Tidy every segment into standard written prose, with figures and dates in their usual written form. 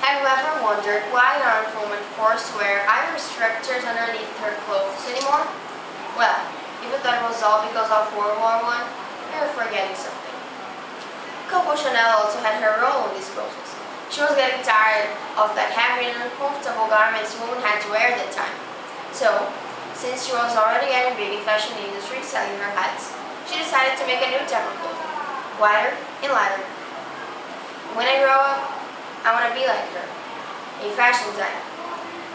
Have you ever wondered why aren't women forced to wear iron structures underneath their clothes anymore? Well, if you thought it was all because of World War I, you're forgetting something. Coco Chanel also had her role in this process. She was getting tired of that heavy and uncomfortable garments women had to wear at the time. So, since she was already getting big in fashion industry selling her hats, she decided to make a new type of clothing, wider and lighter. When I grow up, I want to be like her, a fashion designer.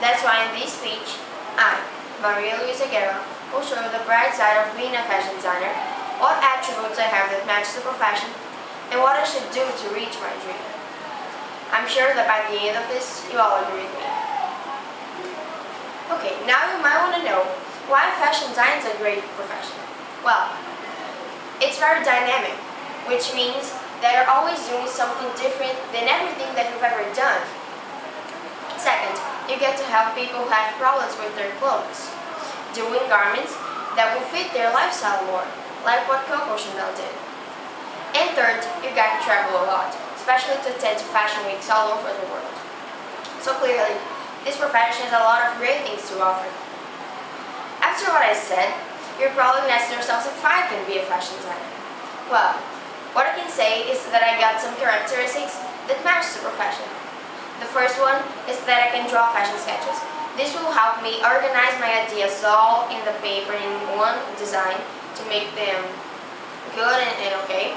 That's why in this speech, I, Maria Luisa Guerra, will show you the bright side of being a fashion designer, what attributes I have that match the profession, and what I should do to reach my dream. I'm sure that by the end of this, you all agree with me. Okay, now you might want to know why fashion design is a great profession. Well, it's very dynamic, which means that you're always doing something different than everything that you've ever done. Second, you get to help people who have problems with their clothes, doing garments that will fit their lifestyle more, like what Coco Chanel did. And third, you get to travel a lot, especially to attend fashion weeks all over the world. So clearly, this profession has a lot of great things to offer. After what I said, you're probably asking yourselves if I can be a fashion designer. Well, what I can say is that I got some characteristics that match the profession. The first one is that I can draw fashion sketches. This will help me organize my ideas all in the paper in one design to make them good and okay.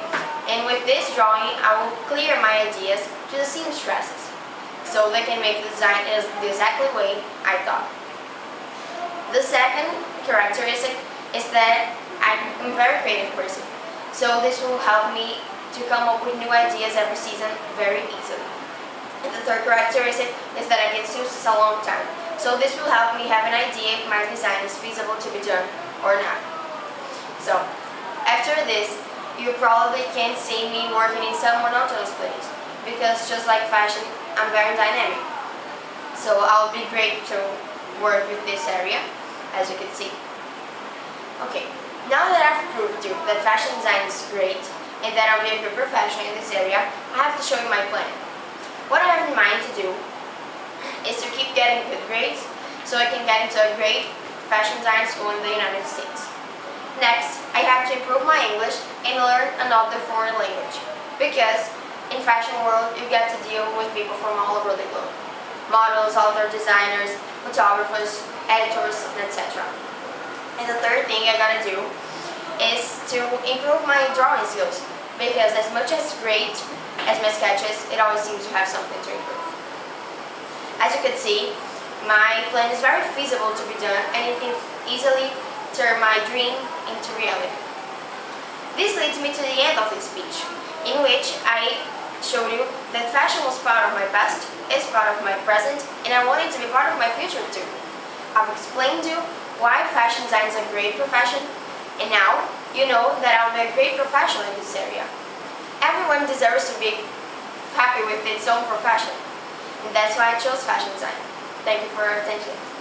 And with this drawing, I will clear my ideas to the seamstresses so they can make the design the exactly way I thought. The second characteristic is that I'm a very creative person. So this will help me to come up with new ideas every season very easily. And the third characteristic is that I get used to a long time. So this will help me have an idea if my design is feasible to be done or not. So, after this, you probably can't see me working in some monotonous place because just like fashion, I'm very dynamic. So I'll be great to work with this area, as you can see. Okay. Now that I've proved you that fashion design is great and that I'll be a good professional in this area, I have to show you my plan. What I have in mind to do is to keep getting good grades so I can get into a great fashion design school in the United States. Next, I have to improve my English and learn another foreign language because in fashion world you get to deal with people from all over the globe. Models, other designers, photographers, editors, etc. And the third thing I gotta do is to improve my drawing skills because as much as great as my sketches, it always seems to have something to improve. As you can see, my plan is very feasible to be done and it can easily turn my dream into reality. This leads me to the end of this speech, in which I showed you that fashion was part of my past, is part of my present, and I want it to be part of my future too. I've explained to you why fashion design is a great profession, and now you know that I'll be a great professional in this area. Everyone deserves to be happy with its own profession, and that's why I chose fashion design. Thank you for your attention.